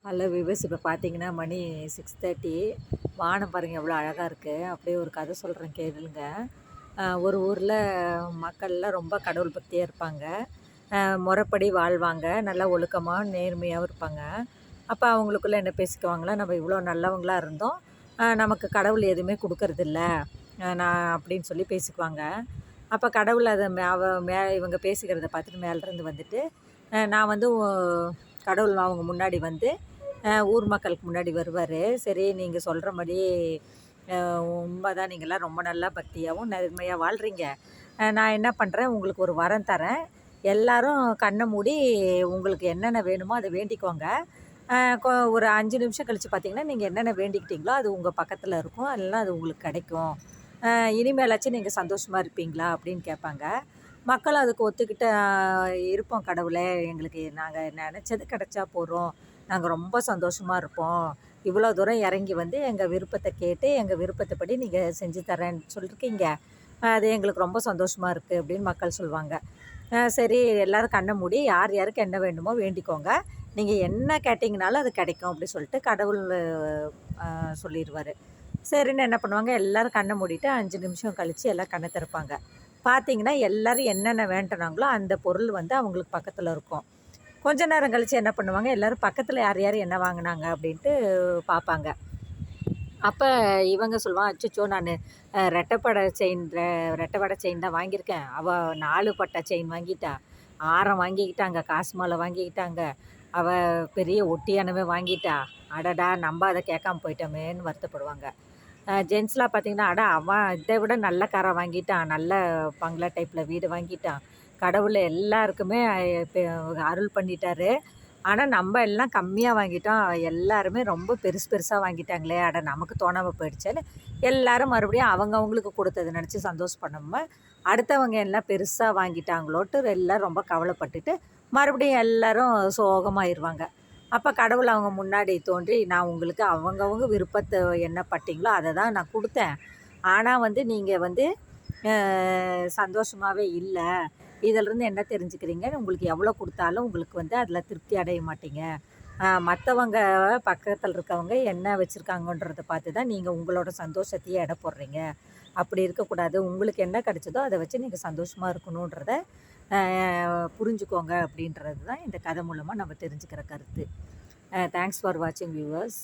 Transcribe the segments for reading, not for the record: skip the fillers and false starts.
Hello விவஸ், இப்போ பார்த்தீங்கன்னா மணி 6:30. வானம் பாருங்கள் எவ்வளோ அழகாக இருக்குது. அப்படியே ஒரு கதை சொல்கிறேன் கேளுங்க. ஒரு ஊரில் மக்கள்லாம் ரொம்ப கடவுள் பக்தியாக இருப்பாங்க. முறைப்படி வாழ்வாங்க, நல்லா ஒழுக்கமாக நேர்மையாகவும் இருப்பாங்க. அப்போ அவங்களுக்குள்ளே என்ன பேசிக்குவாங்களா, நம்ம இவ்வளோ நல்லவங்களாக இருந்தோம், நமக்கு கடவுள் எதுவுமே கொடுக்கறதில்ல நான் அப்படின்னு சொல்லி பேசிக்குவாங்க. அப்போ கடவுள் அதை இவங்க பேசிக்கிறத பார்த்துட்டு மேலேருந்து வந்துட்டு, நான் வந்து கடவுள் அவங்க முன்னாடி வந்து ஊர் மக்களுக்கு முன்னாடி வருவார். சரி, நீங்கள் சொல்கிற மாதிரி உண்மைதான், நீங்கள்லாம் ரொம்ப நல்லா பக்தியாகவும் நேர்மையாக வாழ்கிறீங்க. நான் என்ன பண்ணுறேன், உங்களுக்கு ஒரு வரம் தரேன். எல்லோரும் கண்ணை மூடி உங்களுக்கு என்னென்ன வேணுமோ அதை வேண்டிக்கோங்க. ஒரு 5 நிமிஷம் கழித்து பார்த்தீங்கன்னா, நீங்கள் என்னென்ன வேண்டிக்கிட்டீங்களோ அது உங்கள் பக்கத்தில் இருக்கும், அதெல்லாம் அது உங்களுக்கு கிடைக்கும். இனிமேலாச்சும் நீங்கள் சந்தோஷமாக இருப்பீங்களா அப்படின்னு கேட்பாங்க. மக்களும் அதுக்கு ஒத்துக்கிட்டு, இருப்போம் கடவுளே, எங்களுக்கு நாங்கள் நினச்சது கிடைச்சா போகிறோம், நாங்கள் ரொம்ப சந்தோஷமாக இருப்போம், இவ்வளோ தூரம் இறங்கி வந்து எங்கள் விருப்பத்தை கேட்டு எங்கள் விருப்பத்தைப்படி நீங்கள் செஞ்சு தரேன்னு சொல்லியிருக்கீங்க, அது எங்களுக்கு ரொம்ப சந்தோஷமாக இருக்குது அப்படின்னு மக்கள் சொல்லுவாங்க. சரி, எல்லோரும் கண்ணை மூடி யார் யாருக்கு என்ன வேண்டுமோ வேண்டிக்கோங்க, நீங்கள் என்ன கேட்டிங்கனாலும் அது கிடைக்கும் அப்படி சொல்லிட்டு கடவுள் சொல்லிடுவார். சரின்னு என்ன பண்ணுவாங்க, எல்லோரும் கண்ணை மூடிட்டு 5 நிமிஷம் கழித்து எல்லாம் கண்ணை திறப்பாங்க. பார்த்தீங்கன்னா எல்லோரும் என்னென்ன வேண்டினாங்களோ அந்த பொருள் வந்து அவங்களுக்கு பக்கத்தில் இருக்கும். கொஞ்ச நேரம் கழித்து என்ன பண்ணுவாங்க, எல்லோரும் பக்கத்தில் யார் யார் என்ன வாங்கினாங்க அப்படின்ட்டு பார்ப்பாங்க. அப்போ இவங்க சொல்லுவான், அச்சச்சோ, நான் ரெட்டை செயின் தான் வாங்கியிருக்கேன், அவள் 4 பட்டை செயின் வாங்கிட்டா, ஆரம் வாங்கிக்கிட்டாங்க, காசு மாலை வாங்கிக்கிட்டாங்க, அவள் பெரிய ஒட்டியானவே வாங்கிட்டா, அடடா நம்ம அதை கேட்காம போயிட்டோமேன்னு வருத்தப்படுவாங்க. ஜென்ஸ்லாம் பார்த்திங்கன்னா, அவன் இதை விட நல்ல காரை வாங்கிட்டான், நல்ல பங்களா டைப்பில் வீடு வாங்கிட்டான், கடவுள் எல்லாருக்குமே இப்போ அருள் பண்ணிட்டாரு, ஆனால் நம்ம எல்லாம் கம்மியாக வாங்கிட்டோம், எல்லாருமே ரொம்ப பெருசு பெருசாக வாங்கிட்டாங்களே, நமக்கு தோணாமல் போயிடுச்சான்னு எல்லோரும் மறுபடியும் அவங்கவுங்களுக்கு கொடுத்ததை நினச்சி சந்தோஷப்படாமல் அடுத்தவங்க எல்லாம் பெருசாக வாங்கிட்டாங்களோட்டு எல்லோரும் ரொம்ப கவலைப்பட்டுட்டு மறுபடியும் எல்லோரும் சோகமாகிடுவாங்க. அப்போ கடவுள் அவங்க முன்னாடி தோன்றி, நான் உங்களுக்கு அவங்கவுங்க விருப்பத்தை என்ன பட்டீங்களோ அதை தான் நான் கொடுத்தேன், ஆனால் வந்து நீங்கள் வந்து சந்தோஷமாகவே இல்லை, இதிலிருந்து என்ன தெரிஞ்சுக்கிறீங்க, உங்களுக்கு எவ்வளோ கொடுத்தாலும் உங்களுக்கு வந்து அதில் திருப்தி அடைய மாட்டீங்க, மற்றவங்க பக்கத்தில் இருக்கவங்க என்ன வச்சுருக்காங்கன்றதை பார்த்து தான் நீங்கள் உங்களோட சந்தோஷத்தையே எடை போடுறீங்க, அப்படி இருக்கக்கூடாது, உங்களுக்கு என்ன கிடைச்சதோ அதை வச்சு நீங்கள் சந்தோஷமாக இருக்கணுன்றத புரிஞ்சுக்கோங்க அப்படின்றது தான் இந்த கதை மூலமாக நம்ம தெரிஞ்சுக்கிற கருத்து. தேங்க்ஸ் ஃபார் வாட்சிங் வியூவர்ஸ்.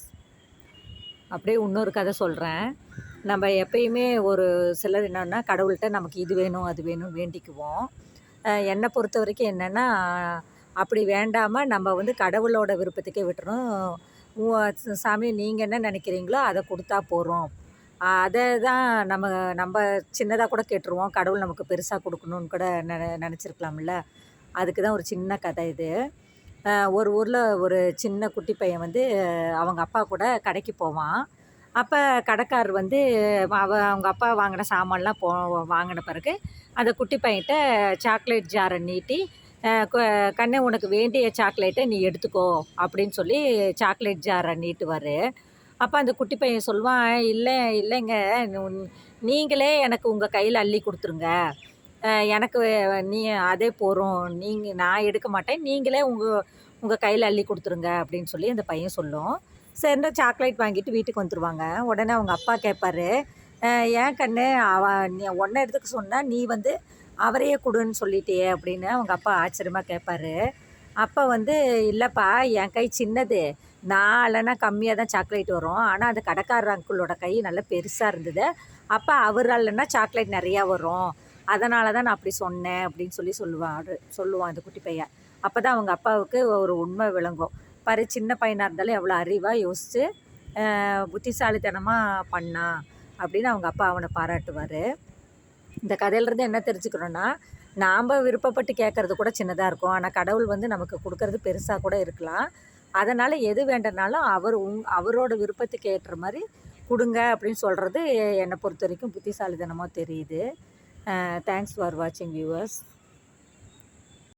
அப்படியே இன்னொரு கதை சொல்கிறேன். நம்ம எப்பயுமே ஒரு சிலர் என்னென்னா, கடவுள்கிட்ட நமக்கு இது வேணும் அது வேணும்னு வேண்டிக்குவோம். என்னை பொறுத்த வரைக்கும் என்னென்னா, அப்படி வேண்டாமல் நம்ம வந்து கடவுளோட விருப்பத்துக்கே விட்டுறணும். சாமி நீங்கள் என்ன நினைக்கிறீங்களோ அதை கொடுத்தா போகிறோம், அதை தான் நம்ம நம்ம சின்னதாக கூட கேட்டுருவோம், கடவுள் நமக்கு பெருசாக கொடுக்கணுன்னு கூட நினச்சிருக்கலாம்ல. அதுக்கு தான் ஒரு சின்ன கதை இது. ஒரு ஊரில் ஒரு சின்ன குட்டி பையன் வந்து அவங்க அப்பா கூட கடைக்கு போவான். அப்போ கடைக்காரர் வந்து அவங்க அப்பா வாங்கின சாமான்லாம் வாங்கின பிறகு அந்த குட்டி பையன்கிட்ட சாக்லேட் ஜாரை நீட்டி, கண்ணே உனக்கு வேண்டிய சாக்லேட்டை நீ எடுத்துக்கோ அப்படின்னு சொல்லி சாக்லேட் ஜாரை நீட்டுவார். அப்போ அந்த குட்டி பையன் சொல்லுவான், இல்லைங்க, நீங்களே எனக்கு உங்கள் கையில் அள்ளி கொடுத்துருங்க, எனக்கு அதே போகிறோம், நான் எடுக்க மாட்டேன், நீங்களே உங்கள் கையில் அள்ளி கொடுத்துருங்க அப்படின்னு சொல்லி அந்த பையன் சொல்லும். சரின்னு சாக்லேட் வாங்கிட்டு வீட்டுக்கு வந்துடுவாங்க. உடனே அவங்க அப்பா கேட்பார், ஏன் கண்ணு நீ ஒன்றை எடுத்துக்க சொன்னால் நீ வந்து அவரையே கொடுன்னு சொல்லிட்டியே அப்படின்னு அவங்க அப்பா ஆச்சரியமாக கேட்பார். அப்போ வந்து, இல்லைப்பா, என் கை சின்னது, நான் இல்லைன்னா கம்மியாக தான் சாக்லேட் வரும், ஆனால் அந்த கடைக்காரர் அங்குளோட கை நல்லா பெருசாக இருந்தது, அப்போ அவர் இல்லைன்னா சாக்லேட் நிறையா வரும், அதனால தான் நான் அப்படி சொன்னேன் அப்படின்னு சொல்லுவான் அந்த குட்டி பையன். அப்போ தான் அவங்க அப்பாவுக்கு ஒரு உண்மை விளங்கும். பாரு, சின்ன பையனாக இருந்தாலும் எவ்வளோ அறிவாக யோசித்து புத்திசாலித்தனமாக பண்ணான் அப்படின்னு அவங்க அப்பா அவனை பாராட்டுவார். இந்த கதையிலேருந்து என்ன தெரிஞ்சுக்கிறோன்னா, நாம் விருப்பப்பட்டு கேட்குறது கூட சின்னதாக இருக்கும், ஆனால் கடவுள் வந்து நமக்கு கொடுக்கறது பெருசாக கூட இருக்கலாம், அதனால் எது வேண்டனாலும் அவரோட விருப்பத்துக்கு ஏற்ற மாதிரி கொடுங்க அப்படின்னு சொல்கிறது என்னை பொறுத்த வரைக்கும் புத்திசாலித்தனமாக தெரியுது. தேங்க்ஸ் ஃபார் வாட்சிங் வியூவர்ஸ்.